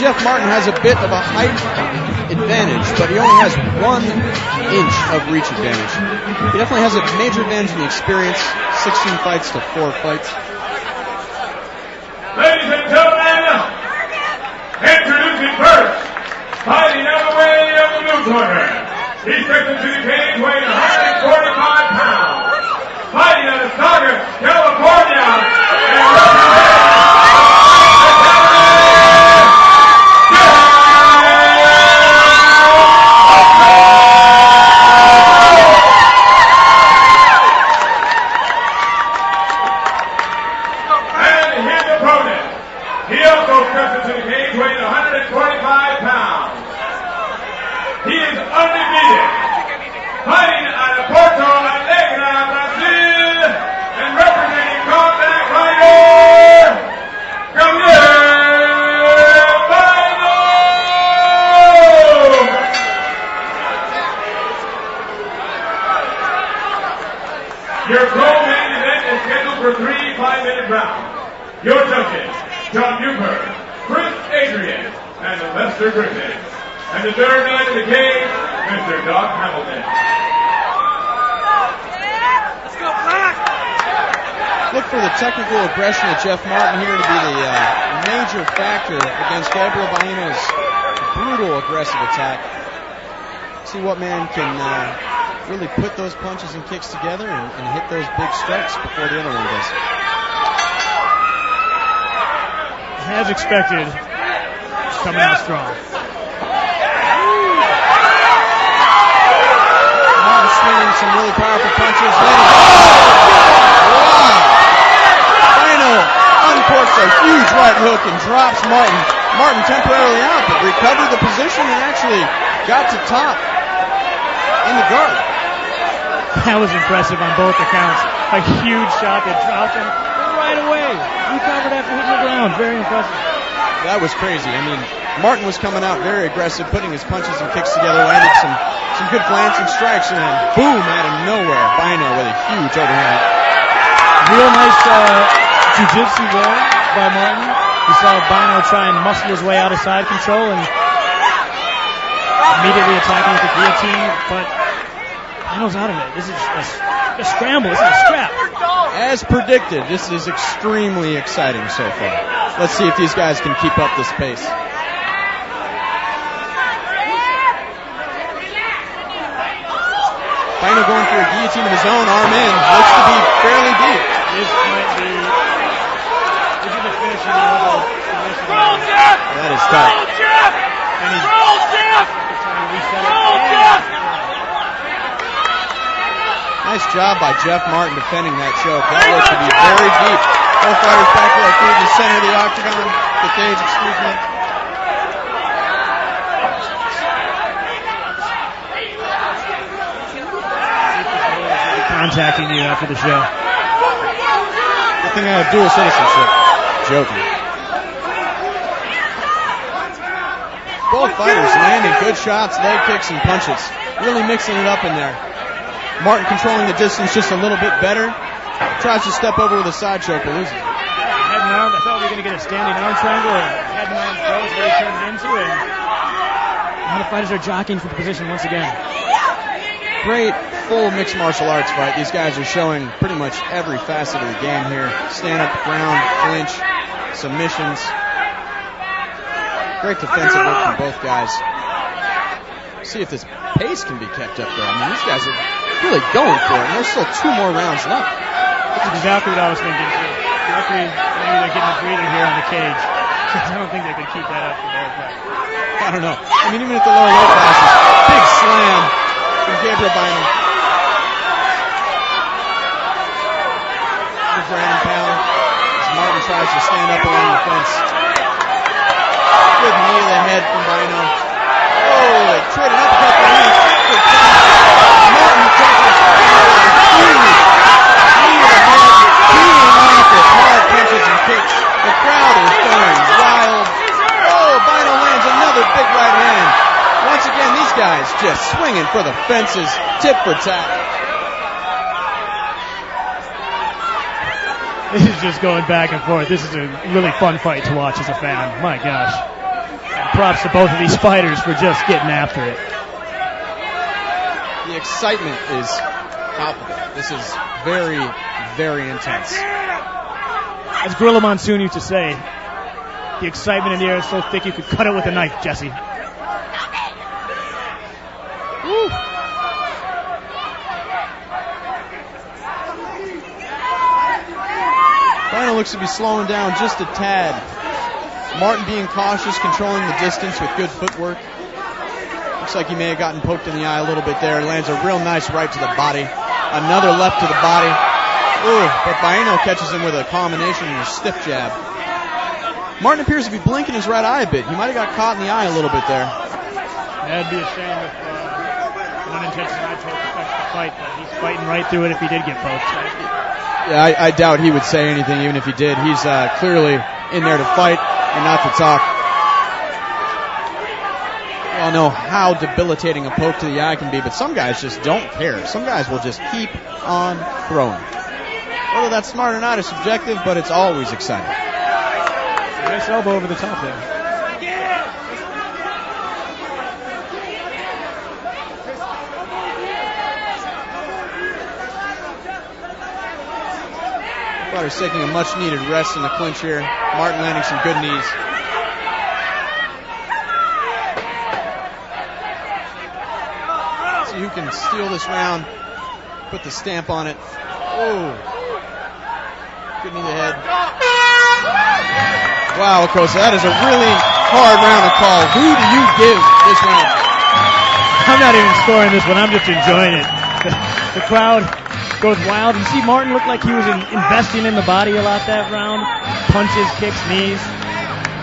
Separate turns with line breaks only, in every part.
Jeff Martin has a bit of a height advantage, but he only has 1 inch of reach advantage. He definitely has a major advantage in the experience, 16 fights to 4 fights.
Ladies and gentlemen, introducing first, fighting out of the way of the blue corner. He steps into the cage weighing 145 pounds. Fighting out of Saugus, California. And his opponent. He also steps into the cage weighing 145 pounds. He is undefeated. Fighting out of Porto Alegre, Brazil, and representing Combat Fighter, Gabriel Baino. Your co-main event is scheduled for 3 5-minute rounds. Your judges, John Buford, Chris Adrian, and Lester Griffin. And the third man in the cage, Mr. Doc Hamilton.
Let's go, Black!
Look for the technical aggression of Jeff Martin here to be the major factor against Gabriel Baino's brutal aggressive attack. See what man can really put those punches and kicks together and hit those big strikes before the other one does.
As expected, coming out strong.
Martin swinging some really powerful punches. Wow! Baino uncorks a huge right hook and drops Martin. Martin temporarily out, but recovered the position and actually got to top in the guard.
That was impressive on both accounts. A huge shot that dropped him right away. Recovered after hitting the ground. Very impressive.
That was crazy. I mean, Martin was coming out very aggressive, putting his punches and kicks together, landed some good glancing strikes, and then boom, out of nowhere, Baino with a huge overhand.
Real nice jiu-jitsu there by Martin. You saw Baino try and muscle his way out of side control and immediately attacking with the guillotine, but Baino's out of it. This is a scramble. This is a scrap.
As predicted, this is extremely exciting so far. Let's see if these guys can keep up this pace. Baino going for a guillotine of his own, arm in. Looks to be fairly deep.
This might be... This is the finishing level.
Roll, Jeff!
That is tough.
Roll, Jeff! Roll, Jeff! Roll, Jeff!
Nice job by Jeff Martin defending that choke. That looked to be very deep. Both fighters back to their feet in the center of the octagon. The cage, excuse me.
Contacting you after the show.
Good thing I have dual citizenship. Joking. Both fighters landing good shots, leg kicks, and punches. Really mixing it up in there. Martin controlling the distance just a little bit better. Tries to step over with a side choke, but loses.
Head and arm. I thought we were going to get a standing arm triangle. Head and arm throws what he turned it into. And now the fighters are jockeying for the position once again.
Great full mixed martial arts fight. These guys are showing pretty much every facet of the game here. Stand up, ground, clinch, submissions. Great defensive work from both guys. See if this pace can be kept up though. I mean, these guys are really going for it, and there's still 2 more rounds left.
That's exactly what I was thinking too. Maybe they're getting a breather here on the cage. I don't think they can keep that up for the whole fight.
I don't know. I mean, even at the lower weight classes, big slam from Gabriel Baino. The ground pound as Martin tries to stand up along the fence. Good knee to the head from Baino. Oh, they traded up a couple of knees. Martin touches huge knee to the head, beating off with hard punches and kicks. The crowd is going wild. Oh, Baino lands another big right hand. Once again, these guys just swinging for the fences, tit for tat.
This is just going back and forth. This is a really fun fight to watch as a fan. My gosh. props to both of these fighters for just getting after it.
The excitement is palpable. This is very, very intense.
As Gorilla Monsoon used to say, the excitement in the air is so thick you could cut it with a knife, Jesse. Woo.
Baino looks to be slowing down just a tad. Martin being cautious, controlling the distance with good footwork. Looks like he may have gotten poked in the eye a little bit there. Lands a real nice right to the body. Another left to the body. Ooh, but Baino catches him with a combination and a stiff jab. Martin appears to be blinking his right eye a bit. He might have got caught in the eye a little bit there.
That'd be a shame if an unintentional eye poke affects the fight, but he's fighting right through it if he did get poked.
Yeah, I doubt he would say anything even if he did. He's clearly in there to fight and not to talk. We all know how debilitating a poke to the eye can be, but some guys just don't care. Some guys will just keep on throwing. Whether that's smart or not is subjective, but it's always exciting.
Nice elbow over the top there.
Fighter's taking a much-needed rest in the clinch here. Martin landing some good knees. See who can steal this round, put the stamp on it. Oh, good knee to the head. Wow, Kosa, that is a really hard round to call. Who do you give this round?
I'm not even scoring this one. I'm just enjoying it. The crowd goes wild. You see Martin looked like he was investing in the body a lot that round. Punches, kicks, knees.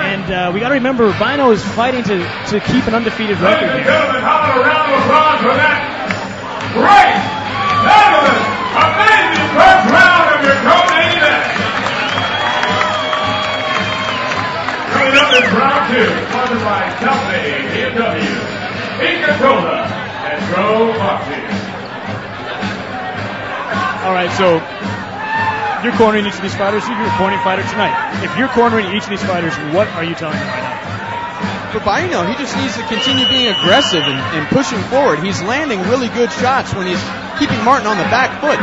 And we got to remember, Baino is fighting to keep an undefeated record
Ladies and
here.
gentlemen, how about a round of applause for that great, fabulous, amazing first round of your co-main event. Coming up is round 2, sponsored by Southway, BMW, Inca-Cola, and Pro Boxing.
All right, so you're cornering each of these fighters. You're a cornering fighter tonight. If you're cornering each of these fighters, what are you telling them right now?
For Baino, he just needs to continue being aggressive and pushing forward. He's landing really good shots when he's keeping Martin on the back foot.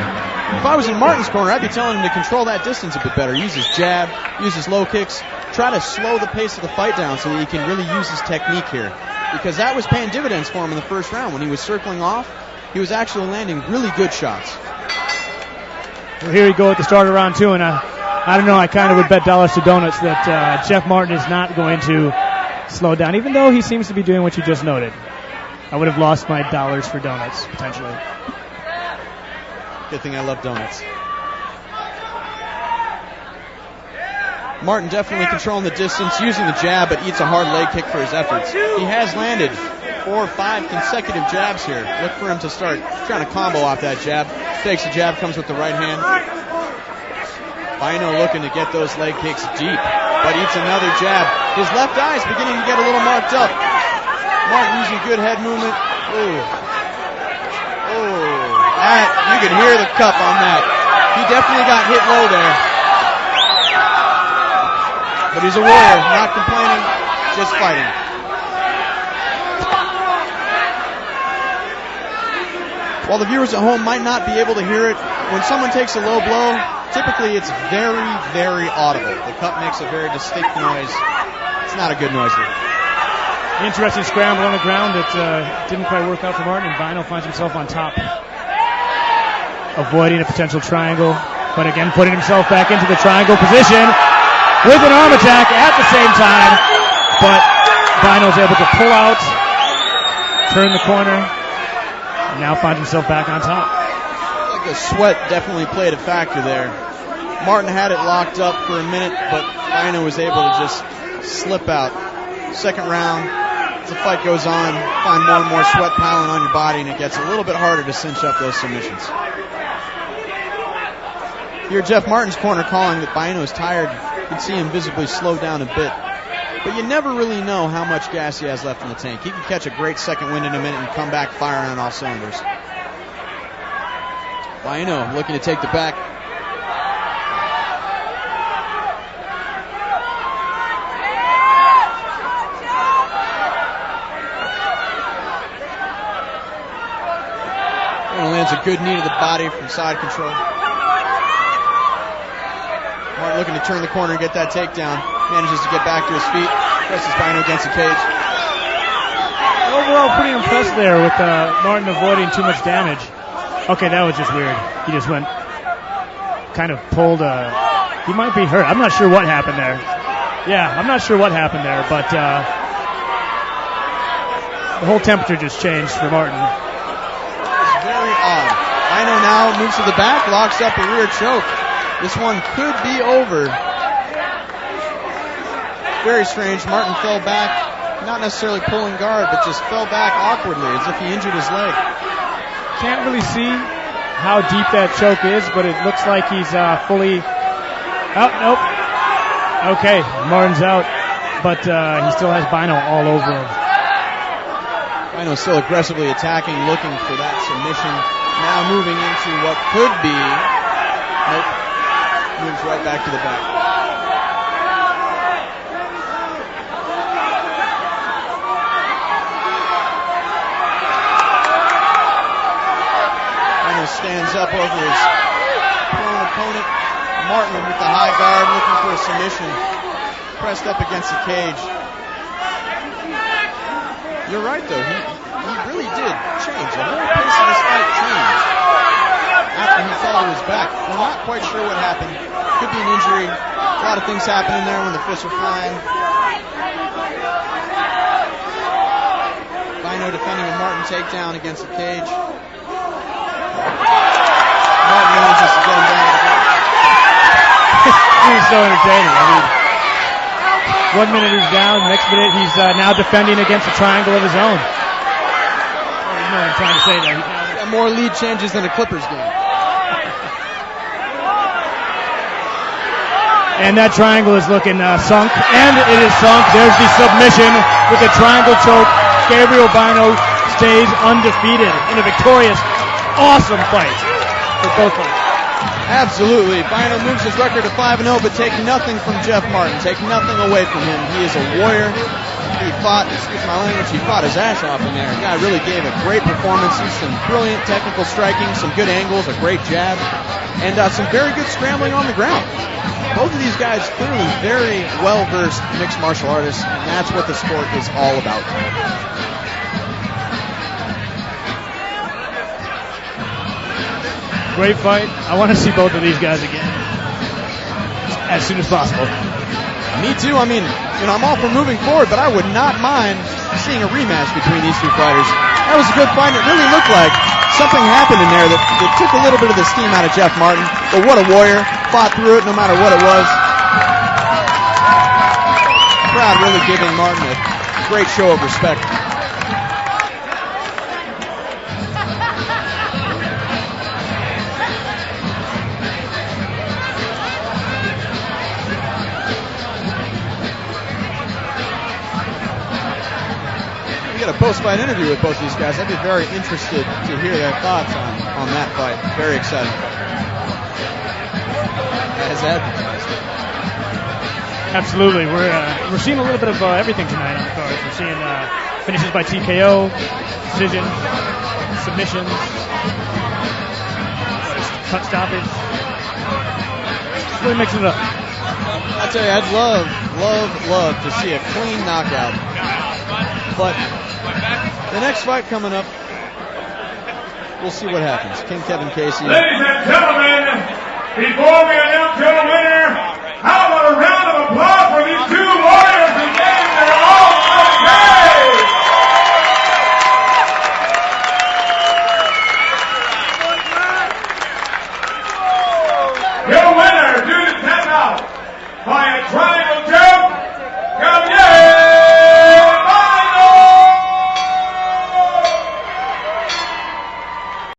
If I was in Martin's corner, I'd be telling him to control that distance a bit better. Use his jab, use his low kicks, try to slow the pace of the fight down so that he can really use his technique here. Because that was paying dividends for him in the first round. When he was circling off, he was actually landing really good shots.
Well, here we go at the start of round 2, and I don't know, I kind of would bet dollars to donuts that Jeff Martin is not going to slow down, even though he seems to be doing what you just noted. I would have lost my dollars for donuts, potentially.
Good thing I love donuts. Martin definitely controlling the distance, using the jab, but eats a hard leg kick for his efforts. He has landed 4 or 5 consecutive jabs here. Look for him to start trying to combo off that jab. Takes the jab, comes with the right hand. Baino looking to get those leg kicks deep, but eats another jab. His left eye is beginning to get a little marked up. Martin using good head movement. Oh, that, you can hear the cup on that. He definitely got hit low there. But he's a warrior, not complaining, just fighting. While the viewers at home might not be able to hear it, when someone takes a low blow, typically it's very, very audible. The cup makes a very distinct noise. It's not a good noise here.
Interesting scramble on the ground. It didn't quite work out for Martin, and Baino finds himself on top. Avoiding a potential triangle, but again putting himself back into the triangle position with an arm attack at the same time. But Baino's able to pull out, turn the corner, and now finds himself back on top.
Like the sweat definitely played a factor there. Martin had it locked up for a minute, but Baino was able to just slip out. Second round, as the fight goes on, find more and more sweat piling on your body, and it gets a little bit harder to cinch up those submissions. Here, Jeff Martin's corner calling that Baino is tired. You can see him visibly slow down a bit. But you never really know how much gas he has left in the tank. He can catch a great second wind in a minute and come back firing on all cylinders. Baino looking to take the back. lands a good knee to the body from side control. Martin looking to turn the corner and get that takedown. Manages to get back to his feet. Presses Baino against the cage.
Overall, pretty impressed there with Martin avoiding too much damage. Okay, that was just weird. He just went, kind of pulled he might be hurt. I'm not sure what happened there. Yeah, I'm not sure what happened there, but the whole temperature just changed for Martin.
It's very odd. Baino now moves to the back, locks up a rear choke. This one could be over. Very strange. Martin fell back, not necessarily pulling guard, but just fell back awkwardly as if he injured his leg.
Can't really see how deep that choke is, but it looks like he's fully... Oh, nope. Okay, Martin's out, but he still has Baino all over him.
Baino still aggressively attacking, looking for that submission. Now moving into what could be... Nope. Moves right back to the back. Baino stands up over his prone opponent. Martin with the high guard looking for a submission. Pressed up against the cage. You're right though, he really did change. The whole pace of this fight changed after he fell to his back. We're not quite sure what happened. Could be an injury. A lot of things happening there when the fists are flying. Baino defending a Martin takedown against the cage. Martin manages to get him down.
He was so entertaining. I mean, 1 minute he's down, next minute he's now defending against a triangle of his own. You know what I'm trying to say there.
Got more lead changes than a Clippers game.
And that triangle is looking sunk, and it is sunk. There's the submission with the triangle choke. Gabriel Baino stays undefeated in a victorious, awesome fight for both of them.
Absolutely. Baino moves his record to 5-0, but take nothing from Jeff Martin. Take nothing away from him. He is a warrior. He fought, excuse my language, he fought his ass off in there. The guy really gave a great performance. Some brilliant technical striking, some good angles, a great jab, and some very good scrambling on the ground. Both of these guys clearly very well-versed mixed martial artists, and that's what the sport is all about.
Great fight. I want to see both of these guys again as soon as possible.
Me too. I mean, I'm all for moving forward, but I would not mind seeing a rematch between these two fighters. That was a good fight. It really looked like something happened in there that took a little bit of the steam out of Jeff Martin. But what a warrior. Fought through it no matter what it was. The crowd really giving Martin a great show of respect. A post-fight interview with both these guys. I'd be very interested to hear their thoughts on that fight. Very exciting. As advertised.
Absolutely. We're seeing a little bit of everything tonight on the cards. We're seeing finishes by TKO, decisions, submissions, cut stoppage. Just really mixing it up.
I tell you, I'd love to see a clean knockout. But the next fight coming up, we'll see what happens. King Kevin Casey.
Ladies and gentlemen, before we announce your winner, how about a round of applause for these two warriors who gave their all today? Your winner, due to tap out by a triangle.